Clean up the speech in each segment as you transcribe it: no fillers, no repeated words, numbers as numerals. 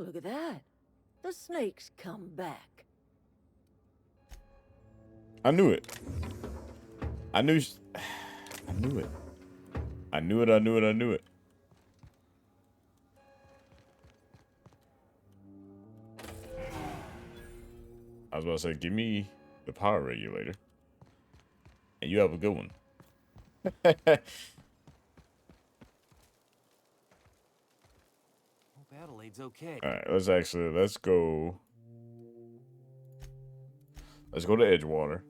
Look at that. The snake's come back. I knew it. I knew. I knew it. I knew it. I knew it. I knew it. I was about to say, give me the power regulator. And you have a good one. Hope Adelaide's okay. Alright, let's go. Let's go to Edgewater.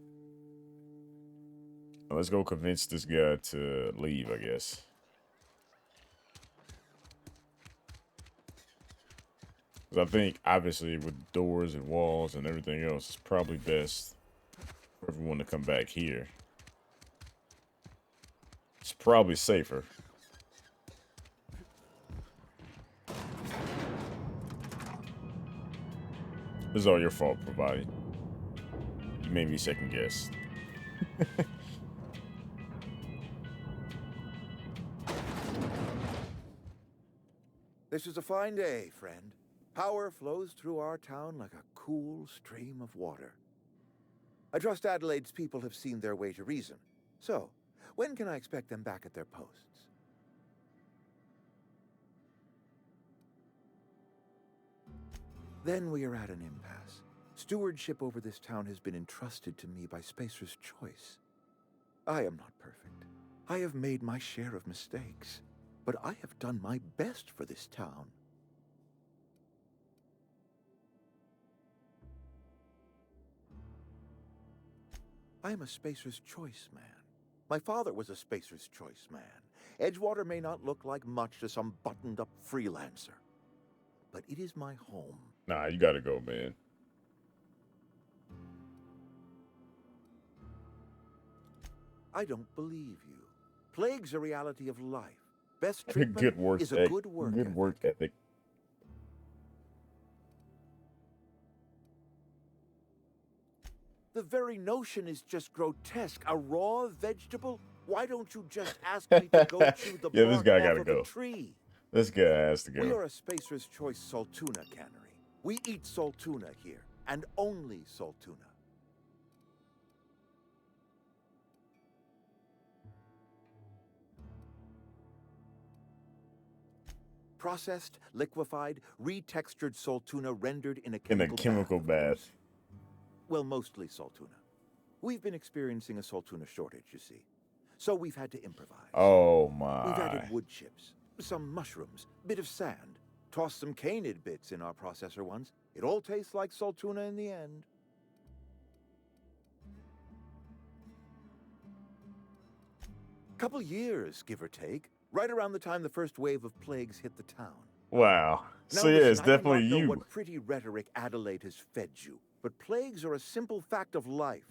And let's go convince this guy to leave, I guess. Because I think, obviously, with doors and walls and everything else, it's probably best for everyone to come back here. It's probably safer. This is all your fault, provided. You made me second guess. This is a fine day, friend. Power flows through our town like a cool stream of water. I trust Adelaide's people have seen their way to reason. So, when can I expect them back at their posts? Then we are at an impasse. Stewardship over this town has been entrusted to me by Spacer's Choice. I am not perfect. I have made my share of mistakes, but I have done my best for this town. I am a Spacer's Choice man. My father was a Spacer's Choice man. Edgewater may not look like much to some buttoned-up freelancer, but it is my home. Nah, you gotta go, man. I don't believe you. Plague's a reality of life. Best treatment Good work is a good work Good ethic. work ethic. The very notion is just grotesque. A raw vegetable? Why don't you just ask me to go chew the Yeah, this bark guy off gotta of go. a tree? This guy has to We go. are a Spacer's Choice Saltuna cannery. We eat Saltuna here, and only Saltuna. Processed, liquefied, retextured Saltuna rendered in a In a chemical chemical of bath. course. Well, mostly Saltuna. We've been experiencing a Saltuna shortage, you see. So we've had to improvise. Oh We've my. added wood chips, some mushrooms, bit of sand, tossed some canid bits in our processor once. It all tastes like Saltuna in the end. Couple years, give or take, right around the time the first wave of plagues hit the town. Wow. Now So yeah, listen, it's I do definitely not know you. what pretty rhetoric Adelaide has fed you, but plagues are a simple fact of life.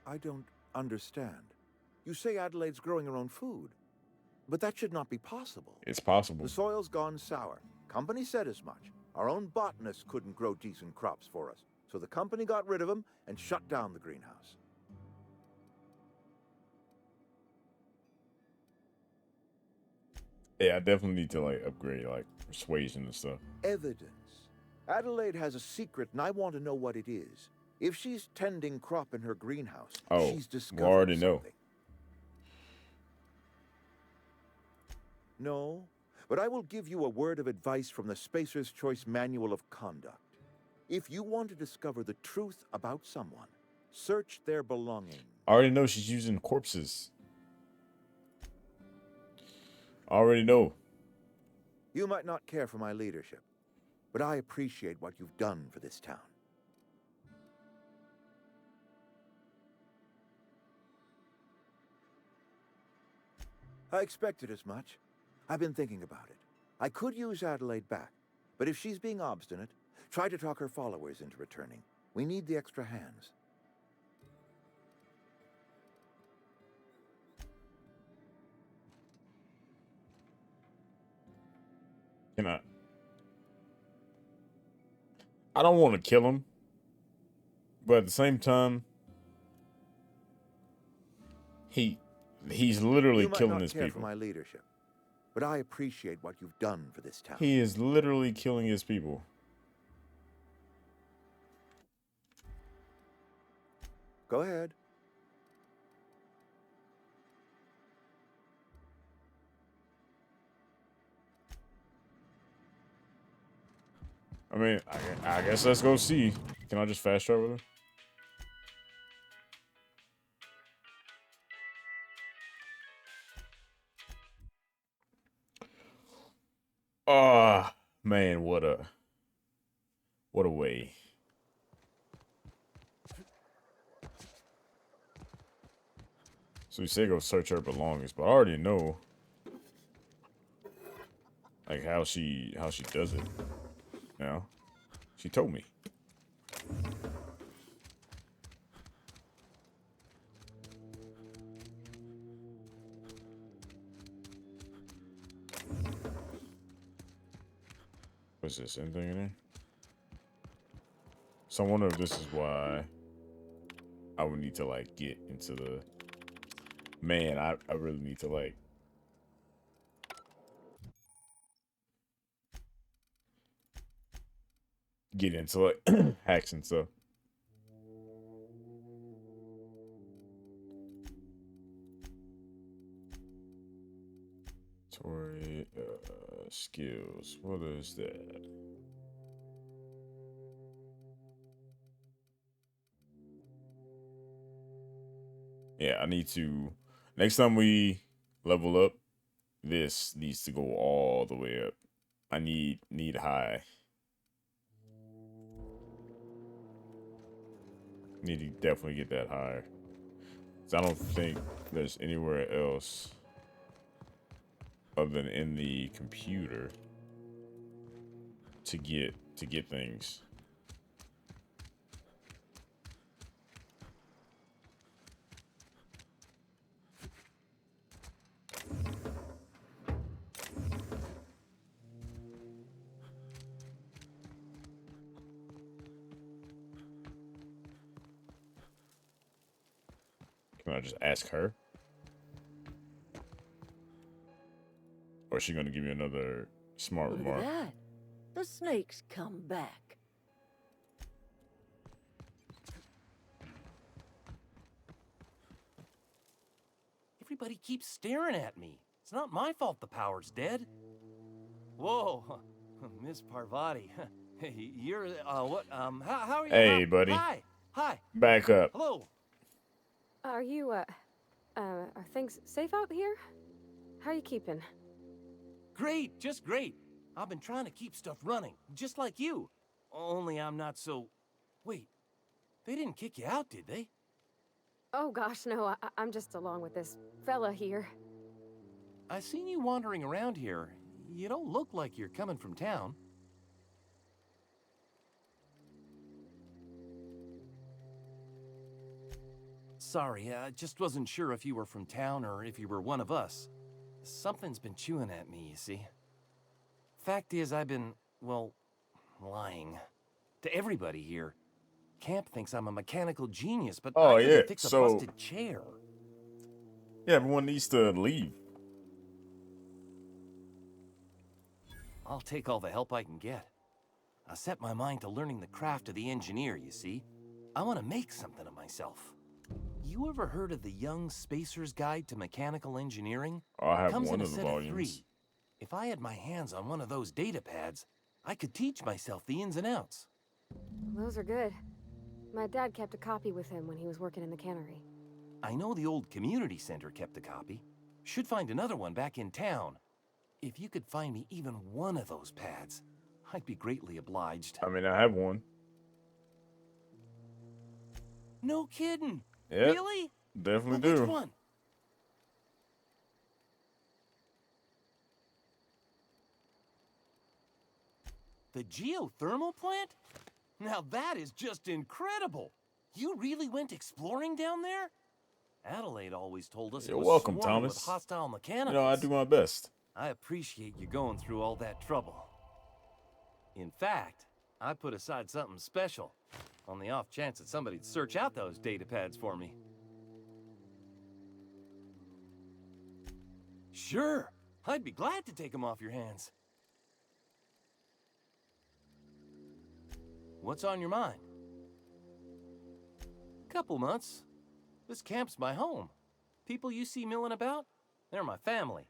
I don't understand. You say Adelaide's growing her own food, but that should not be possible. It's possible. The soil's gone sour. Company said as much. Our own botanists couldn't grow decent crops for us, so the company got rid of them and shut down the greenhouse. Yeah, I definitely need to like upgrade like persuasion and stuff. Evidence. Adelaide has a secret, and I want to know what it is. If she's tending crop in her greenhouse, Oh, she's we discovered already know. something. No, but I will give you a word of advice from the Spacer's Choice Manual of Conduct. If you want to discover the truth about someone, search their belongings. I already know she's using corpses. I already know. You might not care for my leadership, but I appreciate what you've done for this town. I expected as much. I've been thinking about it. I could use Adelaide back, but if she's being obstinate, try to talk her followers into returning. We need the extra hands. I don't want to kill him. But at the same time, he's literally You might killing not his care for people. my leadership, but I appreciate what you've done for this town. He is literally killing his people. Go ahead. I mean, I guess let's go see. Can I just fast travel there? Oh man, what a way. So you say go search her belongings, but I already know like how she does it. You know? She told me. What's this? Anything in there? So I wonder if this is why I would need to like get into the man, I really need to like get into like hacks and stuff. Tory skills. What is that? Yeah, I need to next time we level up, this needs to go all the way up. I need high. Need to definitely get that higher. 'Cause I don't think there's anywhere else other than in the computer to get things. Can I just ask her? Or is she gonna give me another smart Look remark? at that. The snake's come back. Everybody keeps staring at me. It's not my fault the power's dead. Whoa, Miss Parvati. Hey, you're, what, how are you? Hey, buddy. Hi. Back up. Hello. Are you, are things safe out here? How are you keeping? Great, just great. I've been trying to keep stuff running, just like you. Only I'm not so... Wait, they didn't kick you out, did they? Oh gosh, no, I'm just along with this fella here. I seen you wandering around here. You don't look like you're coming from town. Sorry, I just wasn't sure if you were from town or if you were one of us. Something's been chewing at me, you see. Fact is, I've been, well, lying. To everybody here. Camp thinks I'm a mechanical genius, but Oh, I couldn't yeah, fix a so- busted chair. Yeah, everyone needs to leave. I'll take all the help I can get. I set my mind to learning the craft of the engineer, you see. I want to make something of myself. You ever heard of the Young Spacer's Guide to Mechanical Engineering? I have Comes one in a of the set volumes. of 3. If I had my hands on one of those data pads, I could teach myself the ins and outs. Those are good. My dad kept a copy with him when he was working in the cannery. I know the old community center kept a copy. Should find another one back in town. If you could find me even one of those pads, I'd be greatly obliged. I mean, I have one. No kidding. Yep, Really? definitely Well, do. which one? The geothermal plant? Now that is just incredible. You really went exploring down there? Adelaide always told us You're it was welcome, swarming Thomas. with hostile You mechanicals. know, I do my best. I appreciate you going through all that trouble. In fact, I put aside something special. on the off chance that somebody'd search out those data pads for me. Sure, I'd be glad to take them off your hands. What's on your mind? Couple months. This camp's my home. People you see milling about, they're my family.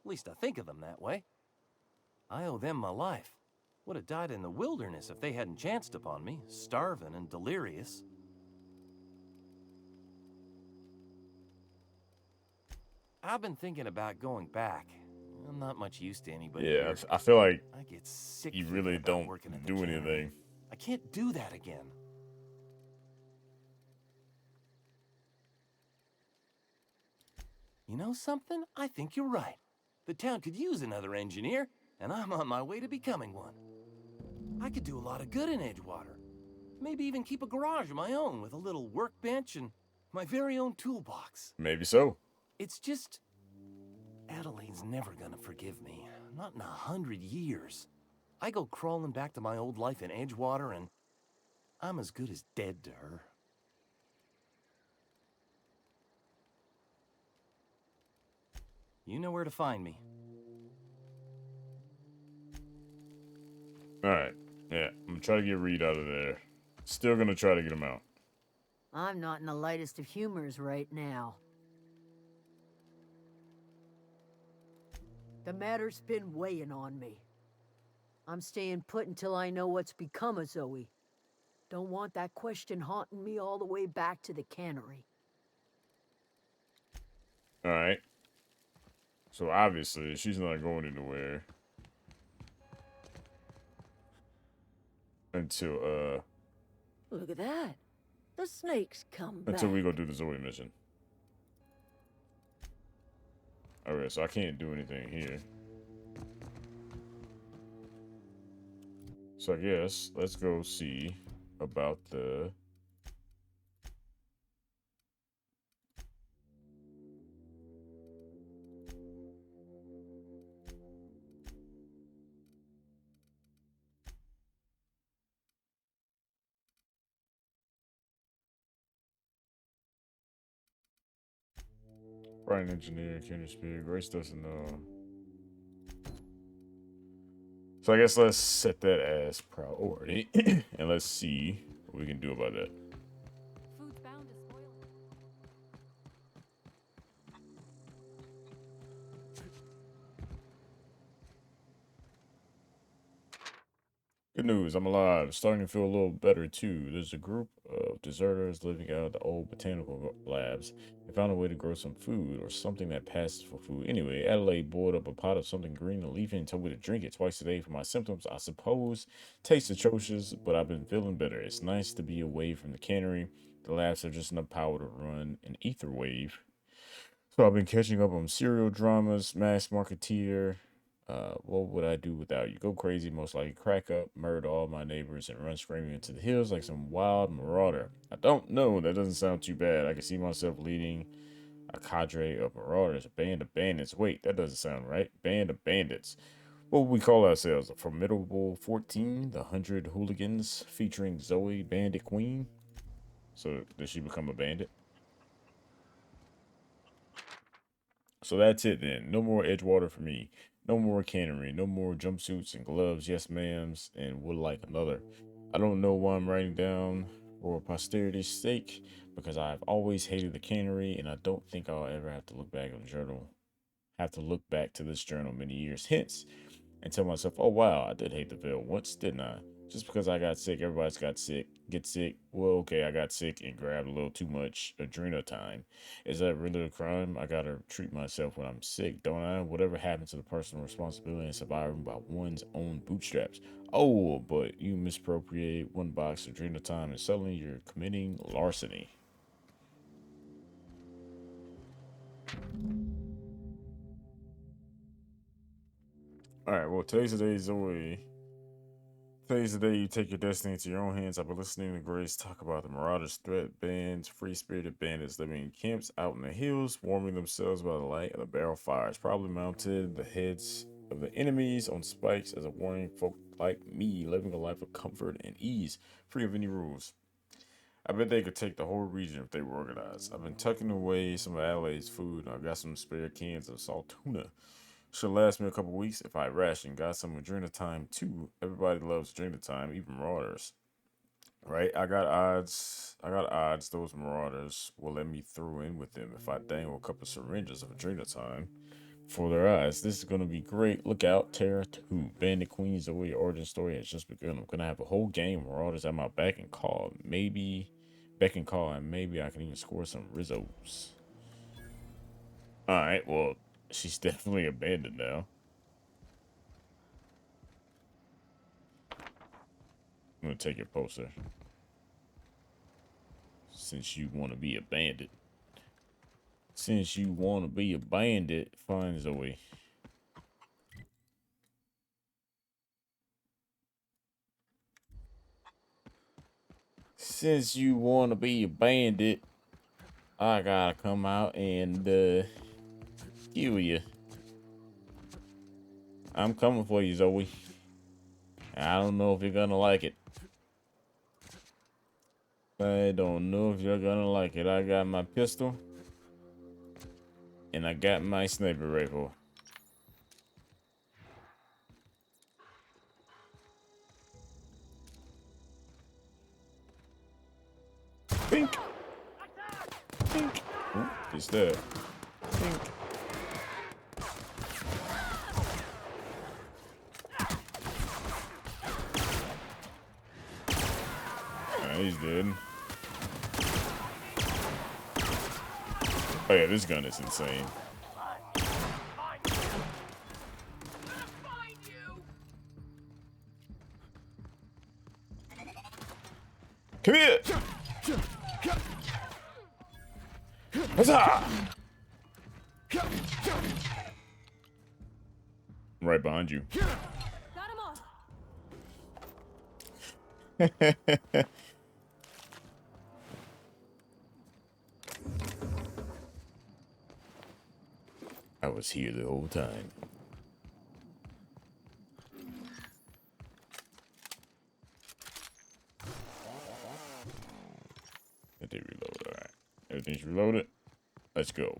At least I think of them that way. I owe them my life. Would have died in the wilderness if they hadn't chanced upon me, starving and delirious. I've been thinking about going back. I'm not much use to anybody Yeah, here. I feel like I get sick you thinking really about don't working at the do cannery. anything. I can't do that again. You know something? I think you're right. The town could use another engineer, and I'm on my way to becoming one. I could do a lot of good in Edgewater. Maybe even keep a garage of my own with a little workbench and my very own toolbox. Maybe so. It's just... Adelaide's never gonna forgive me. Not in 100 years. I go crawling back to my old life in Edgewater, and I'm as good as dead to her. You know where to find me. Alright. Yeah, I'm gonna try to get Reed out of there. Still gonna try to get him out. I'm not in the lightest of humors right now. The matter's been weighing on me. I'm staying put until I know what's become of Zoe. Don't want that question haunting me all the way back to the cannery. Alright. So obviously, she's not going anywhere. Until, Look at that. The snakes come back. until we go do the Zoe mission. Okay, so I can't do anything here. So I guess let's go see about the... Brian engineer, Kenny Spear, Grace doesn't know. So I guess let's set that as priority and let's see what we can do about that. Food's bound to spoil. Good news, I'm alive. Starting to feel a little better too. There's a group of deserters living out of the old botanical labs. They found a way to grow some food or something that passes for food. Anyway, Adelaide boiled up a pot of something green and leafy and told me to drink it twice a day for my symptoms. I suppose tastes atrocious, but I've been feeling better. It's nice to be away from the cannery. The labs have just enough power to run an ether wave. So I've been catching up on serial dramas, Mass Marketeer. What would I do without you? Go crazy, most likely crack up, murder all my neighbors, and run screaming into the hills like some wild marauder. I don't know. That doesn't sound too bad. I can see myself leading a cadre of marauders, a band of bandits. Wait, that doesn't sound right. Band of bandits. What would we call ourselves? A formidable 14, the 100 hooligans, featuring Zoe, Bandit Queen. So does she become a bandit? So that's it then. No more Edgewater for me. No more cannery. No more jumpsuits and gloves, yes ma'ams, and would like another. I don't know why I'm writing down for posterity's sake, because I've always hated the cannery, and I don't think I'll ever have to look back on the journal. Have to look back to this journal many years hence and tell myself, oh wow, I did hate the Veil once, didn't I? Just because I got sick, everybody's got sick. Get sick. Well, okay, I got sick and grabbed a little too much adrenotime. Is that really a crime? I gotta treat myself when I'm sick, don't I? Whatever happened to the personal responsibility and surviving by one's own bootstraps? Oh, but you misappropriate one box of adrenotime and suddenly you're committing larceny. Alright, well, today's the day, Zoe. Today's the day you take your destiny into your own hands. I've been listening to Grace talk about the Marauders, threat bands, free-spirited bandits living in camps out in the hills, warming themselves by the light of the barrel fires, probably mounted the heads of the enemies on spikes as a warning. Folk like me living a life of comfort and ease, free of any rules. I bet they could take the whole region if they were organized. I've been tucking away some of Adelaide's food, and I've got some spare cans of salt tuna. Should last me a couple weeks if I ration. Got some during the time too. Everybody loves during the time, even marauders. Right? I got odds. I got odds those marauders will let me throw in with them if I dangle a couple syringes of adrenal time for their eyes. This is gonna be great. Look out, Terra 2. Bandit Queen Zoe origin story has just begun. I'm gonna have a whole game of marauders at my beck and call. And maybe I can even score some Rizzos. Alright, well, she's definitely abandoned now. I'm gonna take your poster. Since you want to be a bandit. Since you want to be a bandit, fine, Zoe. Since you want to be a bandit, I gotta come out and kill you. I'm coming for you, Zoe. I don't know if you're gonna like it. I don't know if you're gonna like it. I got my pistol. And I got my sniper rifle. Pink. Pink. Ooh, it's there. Pink. He's dead. Oh yeah, this gun is insane. Come here! Huzzah! I'm right behind you. Got him off. I was here the whole time. Let me reload. Alright. Everything's reloaded. Let's go.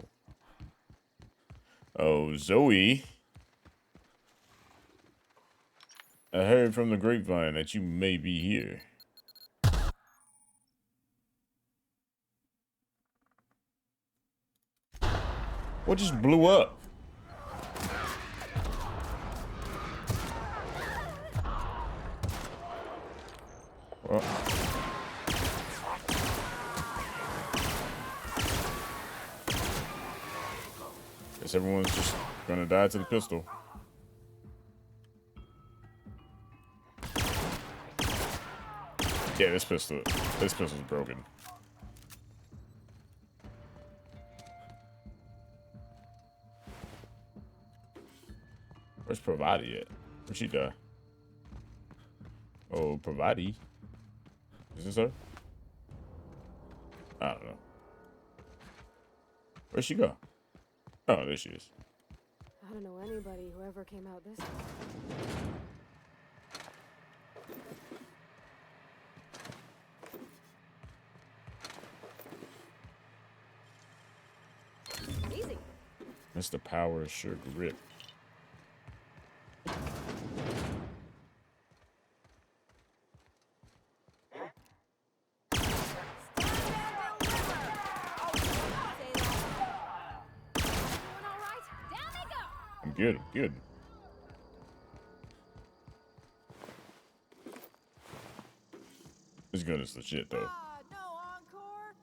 Oh, Zoe. I heard from the grapevine that you may be here. What just blew up? Well, guess everyone's just gonna die to the pistol. Yeah, this pistol's broken. Where's Pravati at? Where'd she die? Oh, Pravati. Is this her? I don't know. Where'd she go? Oh, there she is. I don't know anybody who ever came out this way. Easy. Mr. Power sure grip. I'm good, I'm good. This gun is legit though. No encore.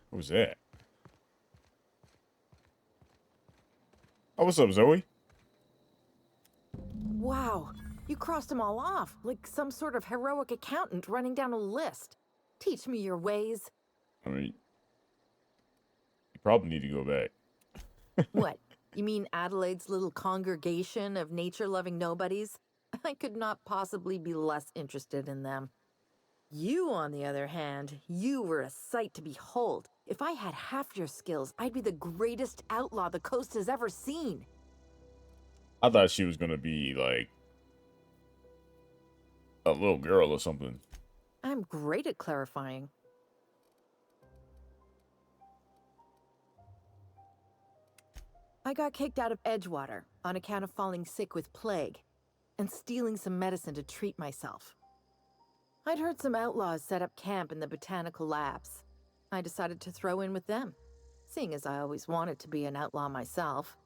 What was that? Oh, what's up, Zoe? Wow, you crossed them all off, like some sort of heroic accountant running down a list. Teach me your ways. I mean, you probably need to go back. What? You mean Adelaide's little congregation of nature-loving nobodies? I could not possibly be less interested in them. You, on the other hand, you were a sight to behold. If I had half your skills, I'd be the greatest outlaw the coast has ever seen. I thought she was gonna be like a little girl or something. I'm great at clarifying. I got kicked out of Edgewater on account of falling sick with plague and stealing some medicine to treat myself. I'd heard some outlaws set up camp in the botanical labs. I decided to throw in with them, seeing as I always wanted to be an outlaw myself.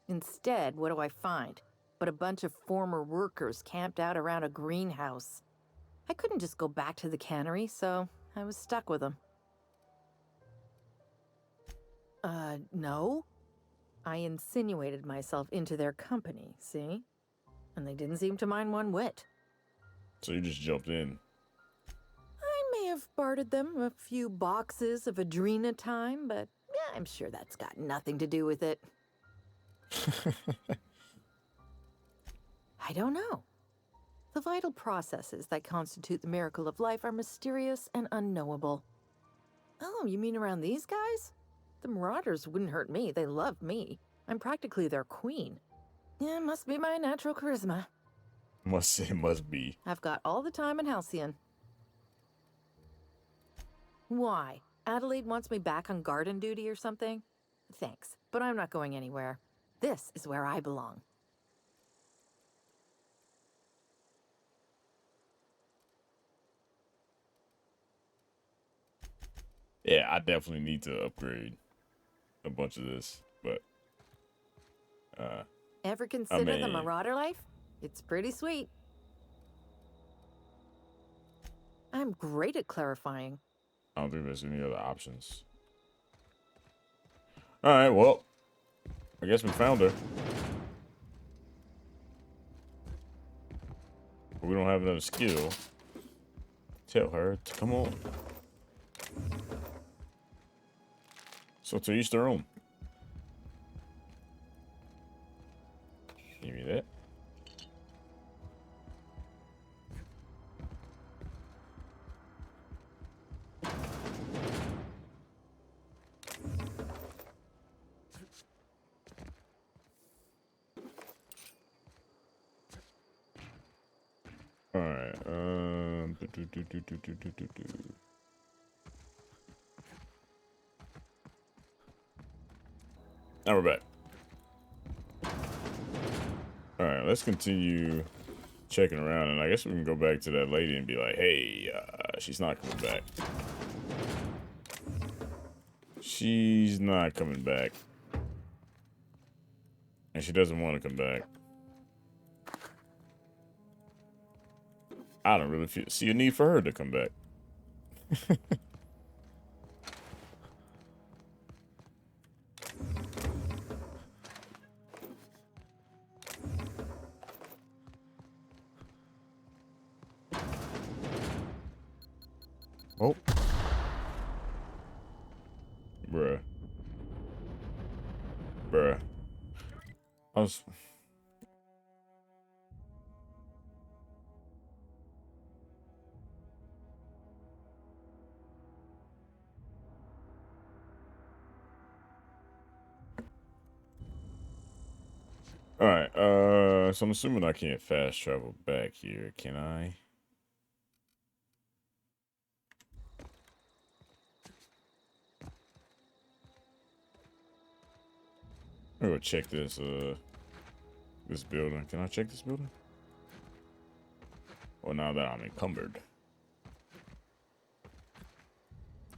Instead, what do I find? But a bunch of former workers camped out around a greenhouse. I couldn't just go back to the cannery, so I was stuck with them. No. I insinuated myself into their company, see? And they didn't seem to mind one whit. So you just jumped in. I may have bartered them a few boxes of Adrena time, but yeah, I'm sure that's got nothing to do with it. I don't know. The vital processes that constitute the miracle of life are mysterious and unknowable. Oh, you mean around these guys? The Marauders wouldn't hurt me. They love me. I'm practically their queen. Yeah, must be my natural charisma. Must be. I've got all the time in Halcyon. Why? Adelaide wants me back on garden duty or something? Thanks, but I'm not going anywhere. This is where I belong. Yeah, I definitely need to upgrade a bunch of this, but Ever consider the mean- Marauder life? It's pretty sweet. I'm great at clarifying. I don't think there's any other options. All right, well, I guess we found her. But we don't have another skill. Tell her to come on. So to each their own. Give me that. All right. Now we're back. All right, let's continue checking around, and I guess we can go back to that lady and be like, "Hey, she's not coming back. She's not coming back, and she doesn't want to come back." I don't really see a need for her to come back. Oh. Bruh. I was... Alright, so I'm assuming I can't fast travel back here, can I? I'm gonna go check this, this building. Can I check this building? Well, now that I'm encumbered.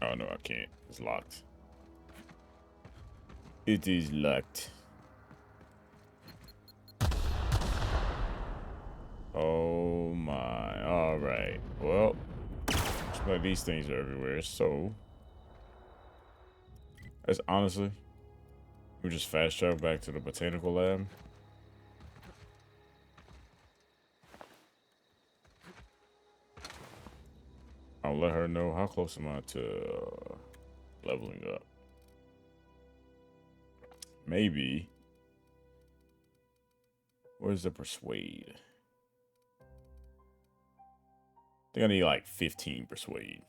Oh, no, I can't. It's locked. It is locked. Oh my. Alright. Well, looks like these things are everywhere, so that's honestly, we just fast travel back to the botanical lab. I'll let her know how close am I to leveling up. Maybe. Where's the persuade? I think I need like 15 persuade.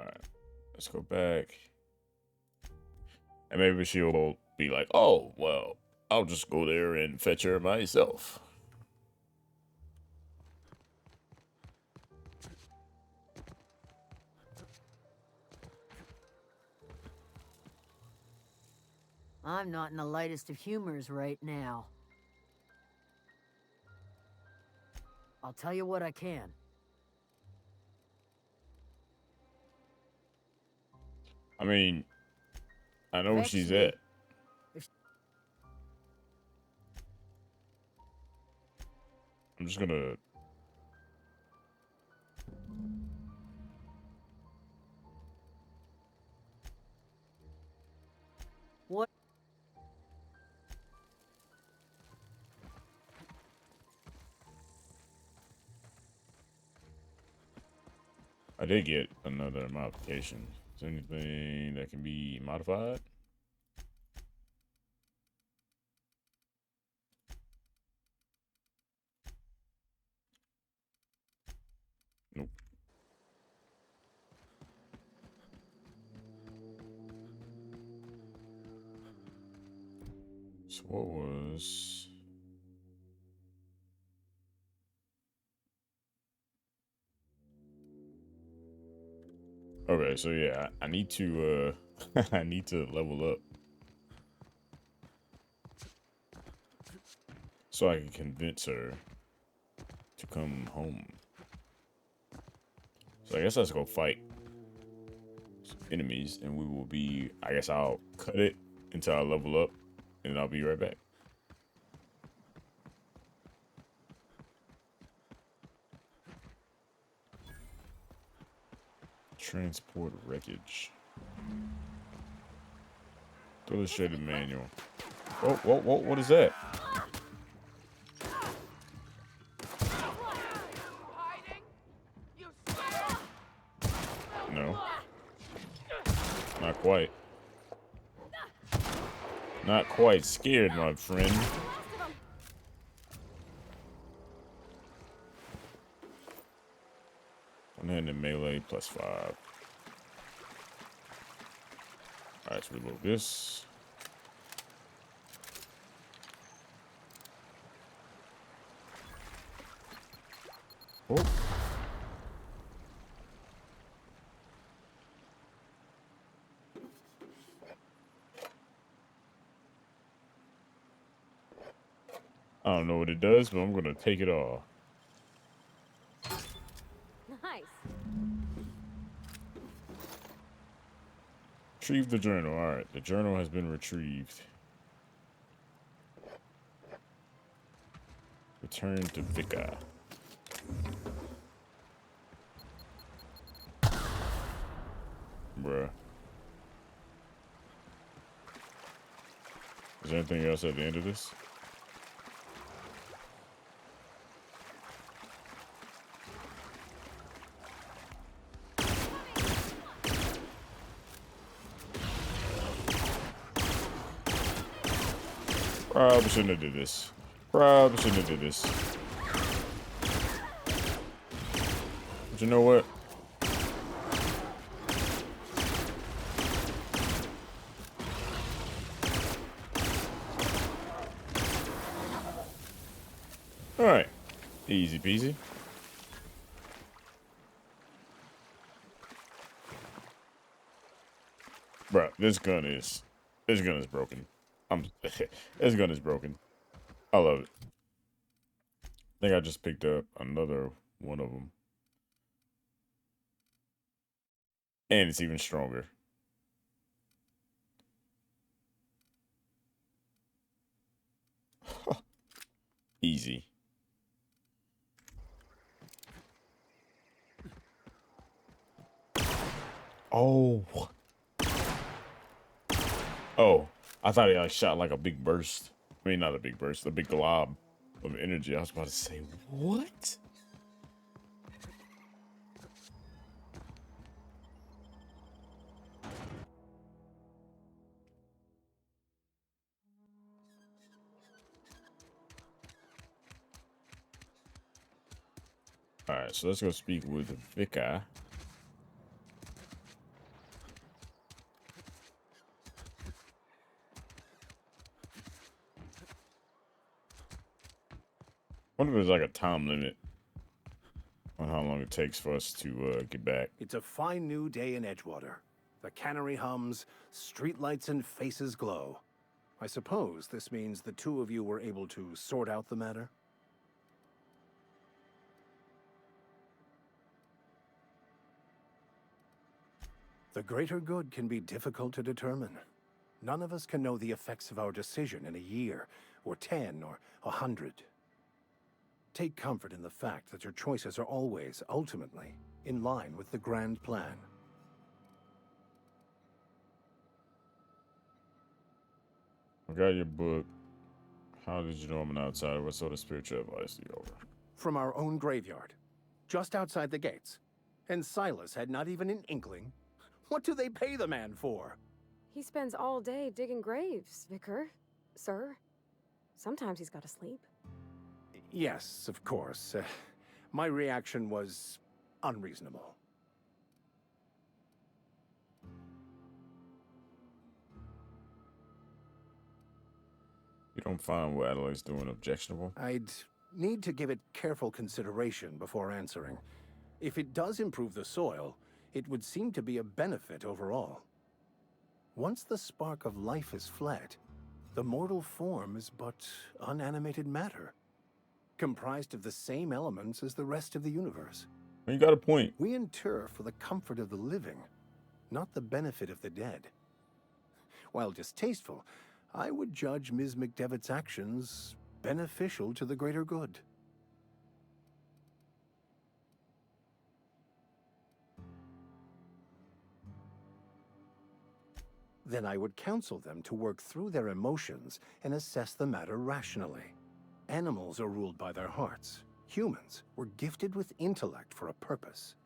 Alright, let's go back. And maybe she'll be like, oh, well, I'll just go there and fetch her myself. I'm not in the lightest of humors right now. I'll tell you what I can. I mean, I know where Vex she's me. at. I'm just gonna... What? I did get another modification. Is there anything that can be modified? Nope. So what was... Okay, so yeah, I need to I need to level up so I can convince her to come home. So I guess let's go fight some enemies, and we will be, I guess I'll cut it until I level up, and I'll be right back. Transport wreckage. Illustrated manual. Whoa, whoa, whoa, what is that? No. Not quite. Not quite scared, my friend. One-handed melee +5. Alright, let's reload this. Oh. I don't know what it does, but I'm gonna take it all. Nice. Retrieve the journal. Alright, the journal has been retrieved. Return to Vika. Bruh. Is there anything else at the end of this? Probably shouldn't have did this. Probably shouldn't have did this. But you know what? Alright. Easy peasy. Bro, this gun is broken. This gun is broken. I love it. I think I just picked up another one of them. And it's even stronger. Easy. Oh. Oh. I thought he like shot like a big burst. I mean, not a big burst, a big glob of energy. I was about to say, what? Alright, so let's go speak with Vika. wonder if there's like a time limit on how long it takes for us to get back. It's a fine new day in Edgewater. The cannery hums, streetlights and faces glow. I suppose this means the two of you were able to sort out the matter? The greater good can be difficult to determine. None of us can know the effects of our decision in a year, or 10, or 100. Take comfort in the fact that your choices are always, ultimately, in line with the grand plan. I got your book. How did you know I'm an outsider? What sort of spiritual advice do you offer? From our own graveyard, just outside the gates. And Silas had not even an inkling. What do they pay the man for? He spends all day digging graves, Vicar. Sir. Sometimes he's got to sleep. Yes, of course. My reaction was unreasonable. You don't find what Adelaide's doing objectionable? I'd need to give it careful consideration before answering. If it does improve the soil, it would seem to be a benefit overall. Once the spark of life is fled, the mortal form is but unanimated matter, comprised of the same elements as the rest of the universe. You got a point. We inter for the comfort of the living, not the benefit of the dead. While distasteful, I would judge Ms. McDevitt's actions beneficial to the greater good. Then I would counsel them to work through their emotions and assess the matter rationally. Animals are ruled by their hearts. Humans were gifted with intellect for a purpose.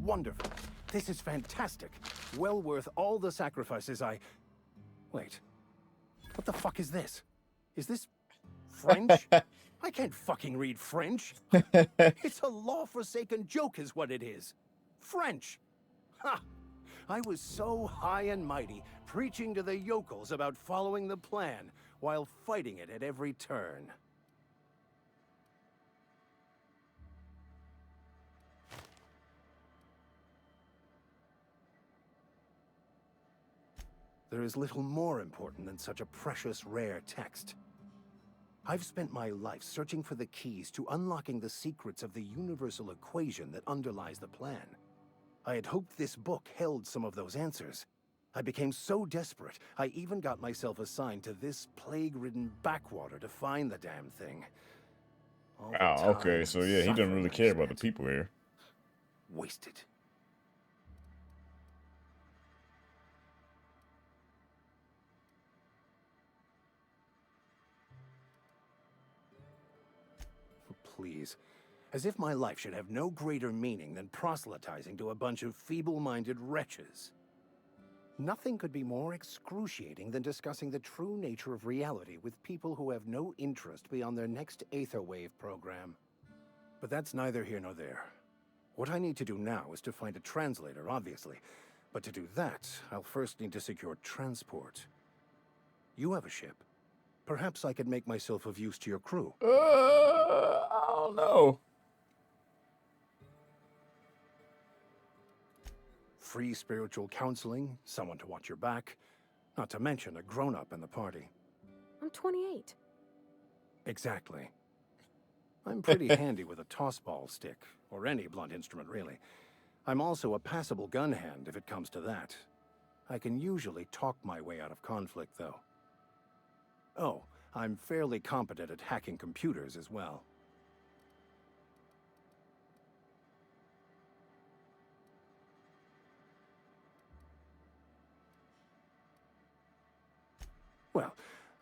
Wonderful. This is fantastic. Well worth all the sacrifices Wait. What the fuck is this? Is this French? I can't fucking read French. It's a law-forsaken joke is what it is. French. Ha! I was so high and mighty, preaching to the yokels about following the plan, while fighting it at every turn. There is little more important than such a precious, rare text. I've spent my life searching for the keys to unlocking the secrets of the universal equation that underlies the plan. I had hoped this book held some of those answers. I became so desperate, I even got myself assigned to this plague-ridden backwater to find the damn thing. All the Oh, time okay. and So yeah, he doesn't suffering really I care about the spent. people here. Wasted. Please. As if my life should have no greater meaning than proselytizing to a bunch of feeble-minded wretches. Nothing could be more excruciating than discussing the true nature of reality with people who have no interest beyond their next Aetherwave program. But that's neither here nor there. What I need to do now is to find a translator, obviously. But to do that, I'll first need to secure transport. You have a ship. Perhaps I could make myself of use to your crew. I don't know. Free spiritual counseling, someone to watch your back, not to mention a grown-up in the party. I'm 28. Exactly. I'm pretty handy with a toss-ball stick, or any blunt instrument, really. I'm also a passable gun hand, if it comes to that. I can usually talk my way out of conflict, though. Oh, I'm fairly competent at hacking computers as well. Well,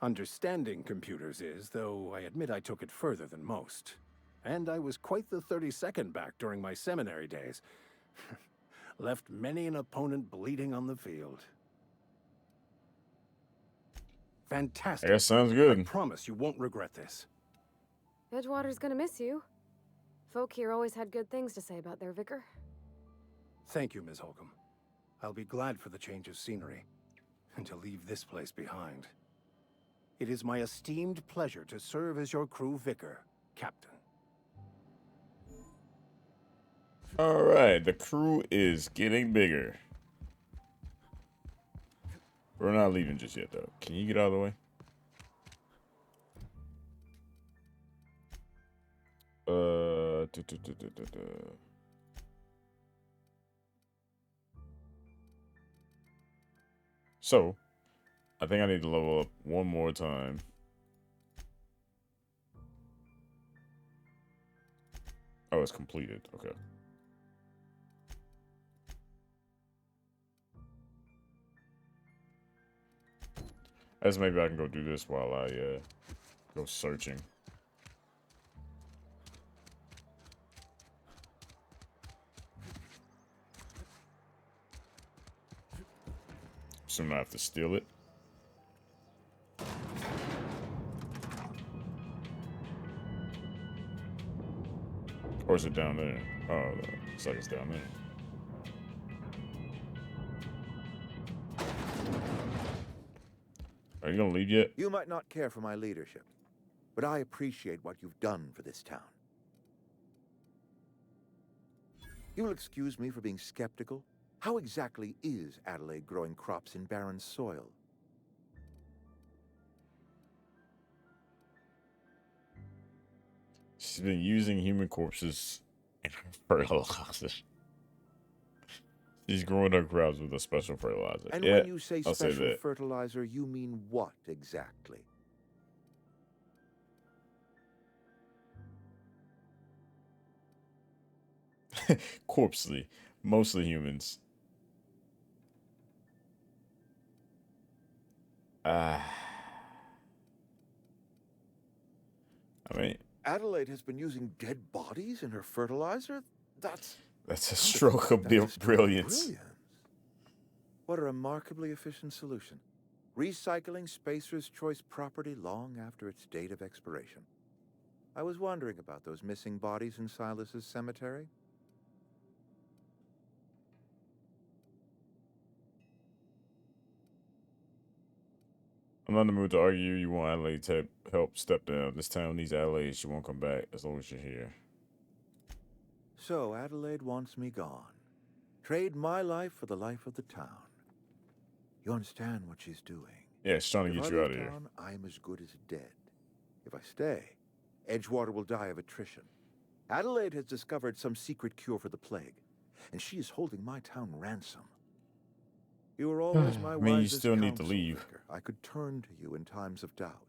understanding computers is, though I admit I took it further than most. And I was quite the 32nd back during my seminary days. Left many an opponent bleeding on the field. Fantastic. That sounds I good. promise you won't regret this. Edgewater's gonna miss you. Folk here always had good things to say about their vicar. Thank you, Ms. Holcomb. I'll be glad for the change of scenery, and to leave this place behind. It is my esteemed pleasure to serve as your crew vicar, Captain. All right, the crew is getting bigger. We're not leaving just yet, though. Can you get out of the way? So, I think I need to level up one more time. Oh, it's completed. Okay. I guess maybe I can go do this while I go searching. Assume I have to steal it. Or is it down there? Oh, looks like it's down there. Are you gonna leave yet? You might not care for my leadership, but I appreciate what you've done for this town. You will excuse me for being skeptical. How exactly is Adelaide growing crops in barren soil? She's been using human corpses in her fertilizer. She's growing her crops with a special fertilizer. And yeah, when you say I'll special say fertilizer, you mean what exactly? that. Corpsely. Mostly humans. I mean, Adelaide has been using dead bodies in her fertilizer? That's a stroke of brilliance. What a remarkably efficient solution. Recycling Spacer's Choice property long after its date of expiration. I was wondering about those missing bodies in Silas's cemetery. I'm not in the mood to argue. You want Adelaide to help step down. This town needs Adelaide. She won't come back as long as you're here. So Adelaide wants me gone. Trade my life for the life of the town. You understand what she's doing? Yeah, she's trying to If get I you leave out of here. town, I'm as good as dead. If I stay, Edgewater will die of attrition. Adelaide has discovered some secret cure for the plague, and she is holding my town ransom. You were always my I mean, you wisest still need to counsel, leave. Vicar. I could turn to you in times of doubt.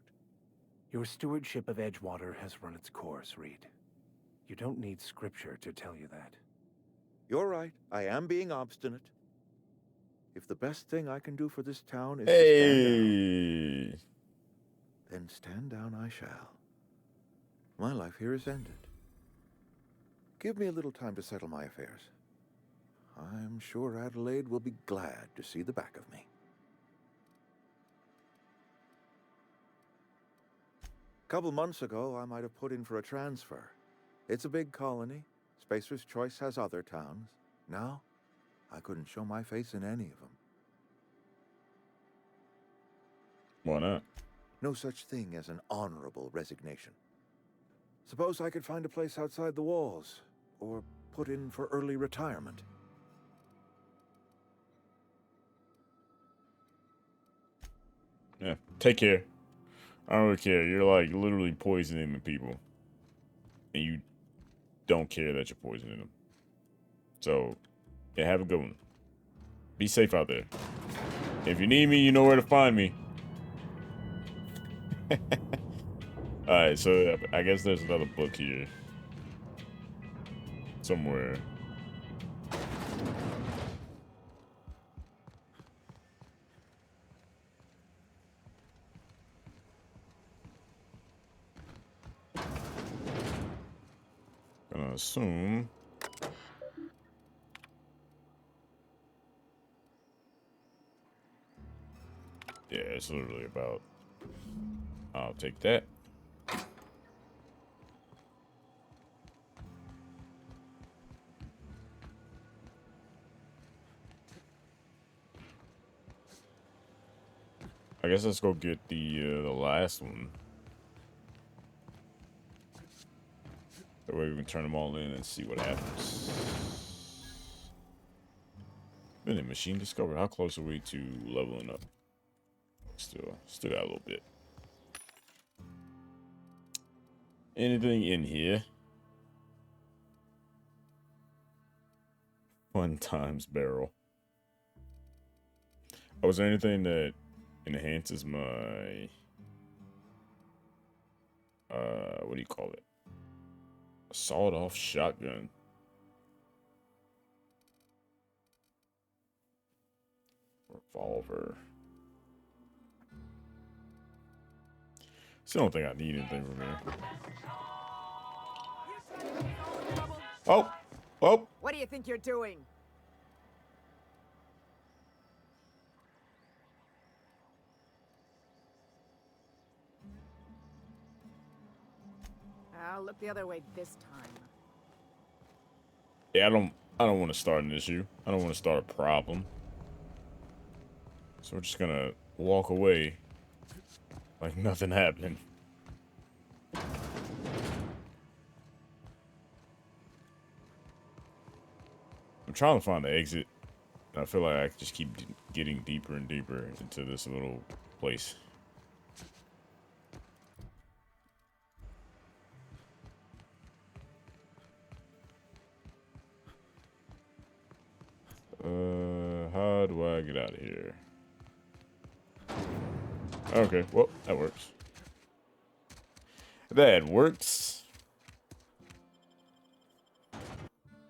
Your stewardship of Edgewater has run its course, Reed. You don't need scripture to tell you that. You're right. I am being obstinate. If the best thing I can do for this town is to stand down, Hey! then stand down I shall. My life here is ended. Give me a little time to settle my affairs. I'm sure Adelaide will be glad to see the back of me. A couple months ago, I might have put in for a transfer. It's a big colony. Spacer's Choice has other towns. Now, I couldn't show my face in any of them. Why not? No such thing as an honorable resignation. Suppose I could find a place outside the walls, or put in for early retirement. Yeah, take care. I don't really care. You're like literally poisoning the people. And you don't care that you're poisoning them. So, yeah, have a good one. Be safe out there. If you need me, you know where to find me. Alright, so I guess there's another book here. Somewhere. Gonna assume. Yeah, it's literally about. I'll take that. I guess let's go get the last one. That way we can turn them all in and see what happens. Vending machine discovered. How close are we to leveling up? Still got a little bit. Anything in here? Fun times barrel. Oh, is there anything that enhances my what do you call it? Sawed-off shotgun. Revolver. Still don't think I need anything from here. Oh! Oh! What do you think you're doing? I'll look the other way this time. Yeah, I don't want to start an issue. I don't want to start a problem. So we're just gonna walk away like nothing happened. I'm trying to find the exit, and I feel like I just keep getting deeper and deeper into this little place. How do I get out of here? Okay, well, that works. That works.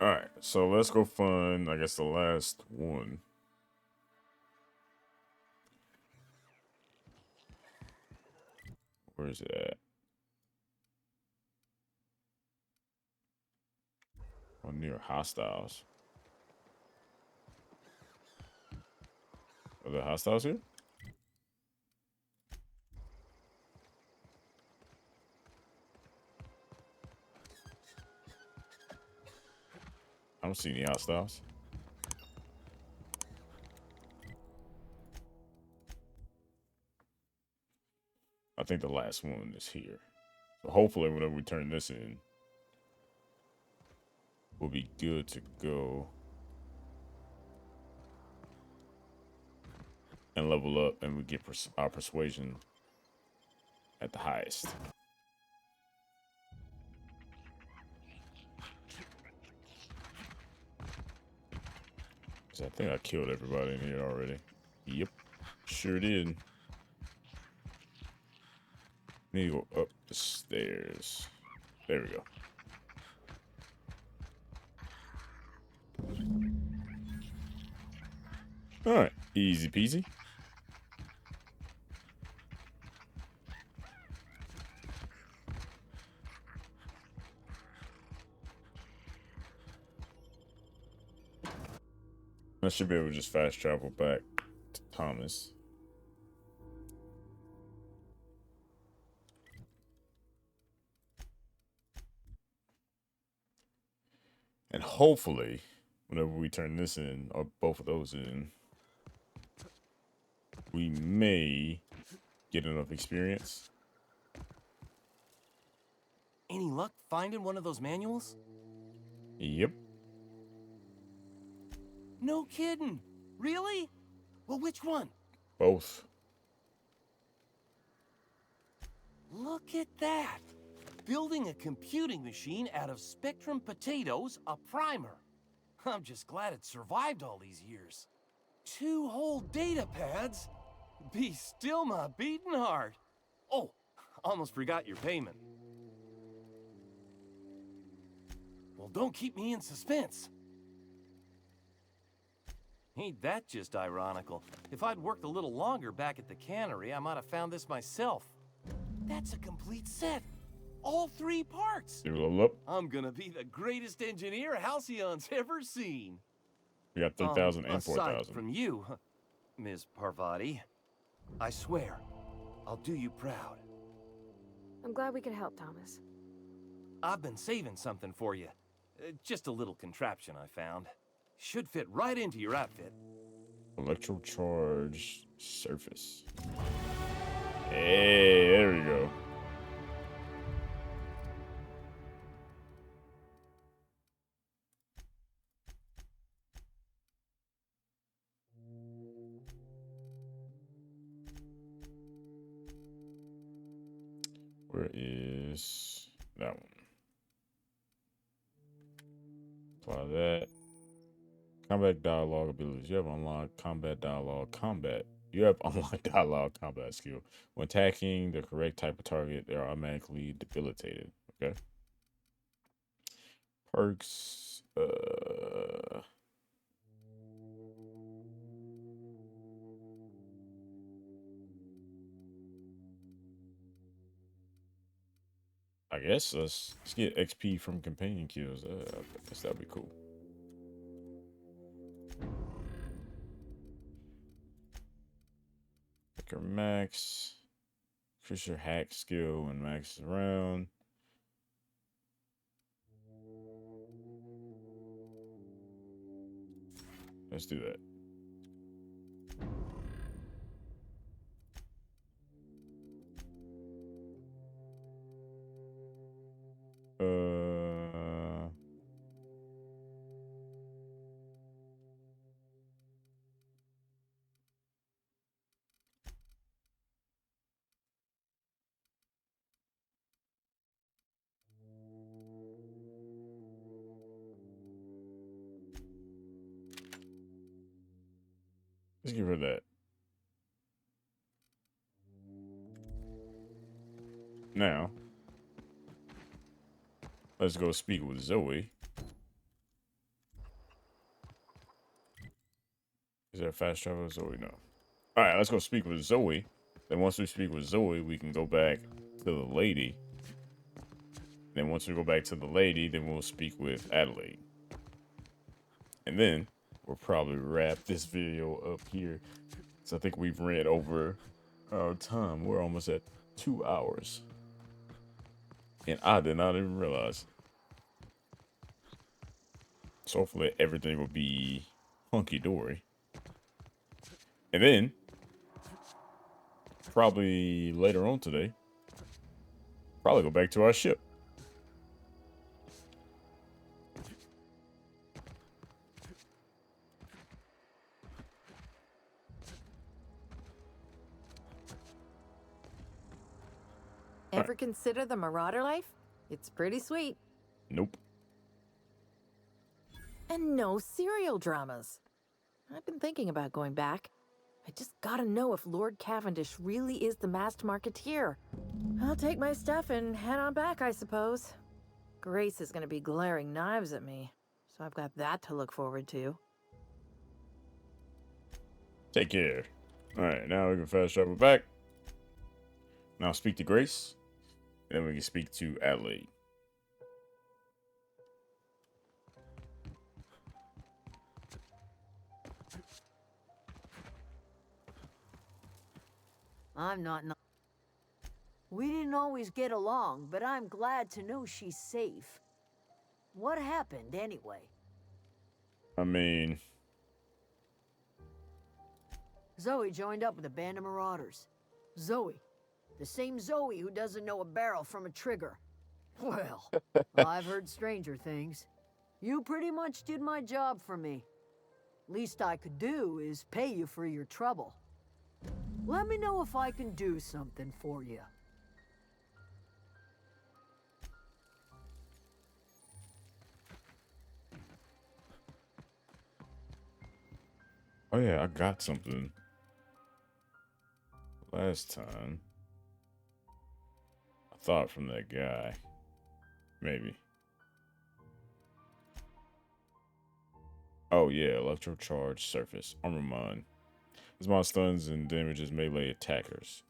Alright, so let's go find, I guess, the last one. Where is it at? Oh, near hostiles. Are there hostiles here? I don't see any hostiles. I think the last one is here. So hopefully whenever we turn this in, we'll be good to go. And level up, and we get our persuasion at the highest. I think I killed everybody in here already. Yep, sure did. Need to go up the stairs. There we go. All right, easy peasy. I should be able to just fast travel back to Thomas. And hopefully, whenever we turn this in, or both of those in, we may get enough experience. Any luck finding one of those manuals? Yep. No kidding. Really? Well, which one? Both. Look at that. Building a computing machine out of Spectrum potatoes, a primer. I'm just glad it survived all these years. 2 whole data pads? Be still my beating heart. Oh, almost forgot your payment. Well, don't keep me in suspense. Ain't that just ironical? If I'd worked a little longer back at the cannery, I might have found this myself. That's a complete set. All 3 parts. You level up. I'm gonna be the greatest engineer Halcyon's ever seen. We got 3,000 and Aside 4,000. from you, Ms. Parvati, I swear, I'll do you proud. I'm glad we could help, Thomas. I've been saving something for you. Just a little contraption I found. Should fit right into your outfit. Electrocharged surface. Hey, there we go. Where is that one? Apply that. Combat dialogue abilities. You have unlocked combat dialogue combat. You have unlocked dialogue combat skill. When attacking the correct type of target, they are automatically debilitated. Okay. Perks. I guess let's get XP from companion kills. I guess that'd be cool. Picker max. Increase your hack skill when max is around. Let's do that. Let's get rid of that. Now, let's go speak with Zoe. Is there a fast travel? Zoe? No. All right, let's go speak with Zoe. Then once we speak with Zoe, we can go back to the lady. Then once we go back to the lady, then we'll speak with Adelaide. And then we'll probably wrap this video up here. So I think we've ran over our time. We're almost at 2 hours. And I did not even realize. So hopefully everything will be hunky-dory. And then, probably later on today, probably go back to our ship. Ever consider the marauder life? It's pretty sweet. Nope. And no serial dramas. I've been thinking about going back. I just gotta know if Lord Cavendish really is the masked marketeer. I'll take my stuff and head on back, I suppose. Grace is gonna be glaring knives at me, so I've got that to look forward to. Take care. All right, now we can fast travel back. Now speak to Grace. And then we can speak to Adelaide. I'm not. We didn't always get along, but I'm glad to know she's safe. What happened, anyway? I mean... Zoe joined up with a band of marauders. Zoe. The same Zoe who doesn't know a barrel from a trigger. Well, I've heard stranger things. You pretty much did my job for me. Least I could do is pay you for your trouble. Let me know if I can do something for you. Oh yeah, I got something. Last time. I thought from that guy. Maybe. Oh yeah, electrocharged surface. Armor mine. This mod stuns and damages melee attackers.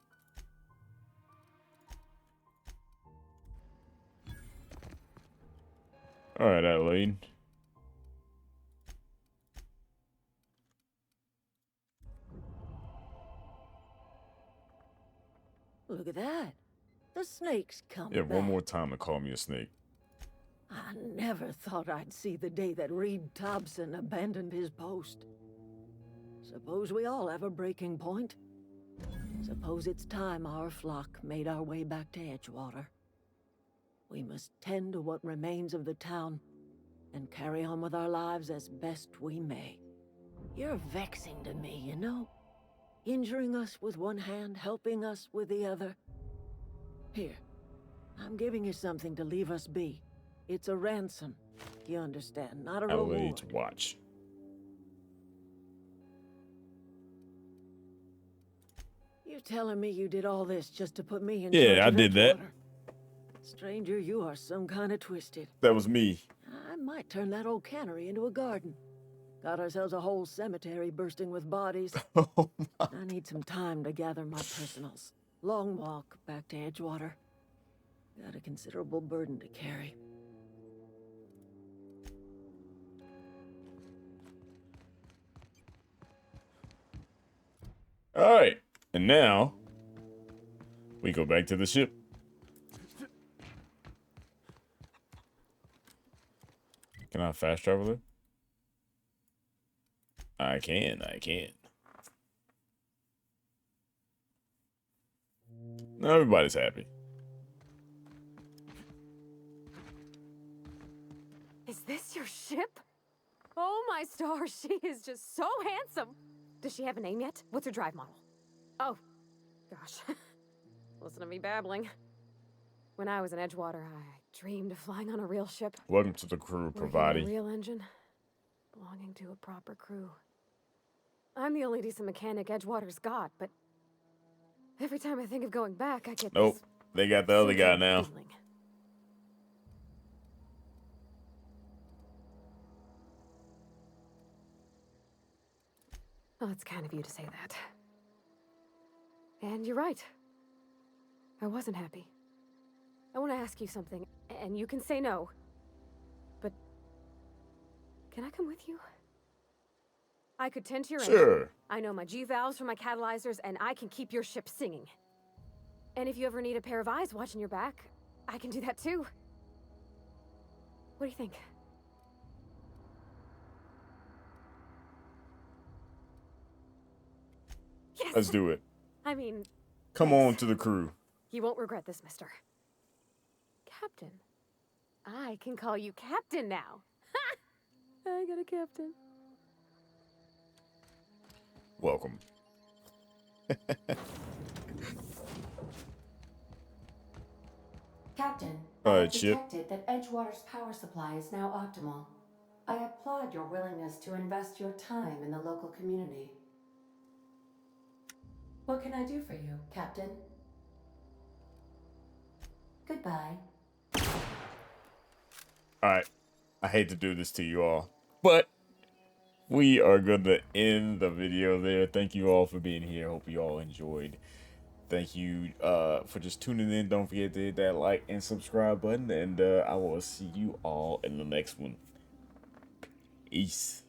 Alright, Adelaide. Look at that. The snake's come Yeah, back. one more time to call me a snake. I never thought I'd see the day that Reed Tobson abandoned his post. Suppose we all have a breaking point. Suppose it's time our flock made our way back to Edgewater. We must tend to what remains of the town and carry on with our lives as best we may. You're vexing to me, you know? Injuring us with one hand, helping us with the other. Here, I'm giving you something to leave us be. It's a ransom, you understand, not a Adelaide's reward. watch. You telling me you did all this just to put me in Yeah, charge I of did that. Edgewater? Stranger, you are some kind of twisted. That was me. I might turn that old cannery into a garden. Got ourselves a whole cemetery bursting with bodies. Oh my. I need some time to gather my personals. Long walk back to Edgewater. Got a considerable burden to carry. All right, and now we go back to the ship. Can I fast travel it? I can. Now everybody's happy. Is this your ship? Oh my stars, she is just so handsome. Does she have a name yet? What's her drive model? Oh, gosh. Listen to me babbling. When I was in Edgewater, I dreamed of flying on a real ship. Welcome to the crew, Working on a providing. real engine, belonging to a proper crew. I'm the only decent mechanic Edgewater's got, but every time I think of going back, I get Nope, this they got the other guy sinking now. feeling. Well, it's kind of you to say that. And you're right. I wasn't happy. I want to ask you something, and you can say no. But can I come with you? I could tend to your engine. Sure. I know my G-valves for my catalyzers, and I can keep your ship singing. And if you ever need a pair of eyes watching your back, I can do that too. What do you think? Yes! Let's do it. I mean, Come yes. on to the crew. You won't regret this, mister. Captain. I can call you Captain now. Ha! I got a captain. Welcome. Captain, All I right, have Chip. detected that Edgewater's power supply is now optimal. I applaud your willingness to invest your time in the local community. What can I do for you, Captain? Goodbye. All right. I hate to do this to you all, but we are going to end the video there. Thank you all for being here. Hope you all enjoyed. Thank you for just tuning in. Don't forget to hit that like and subscribe button, and I will see you all in the next one. Peace.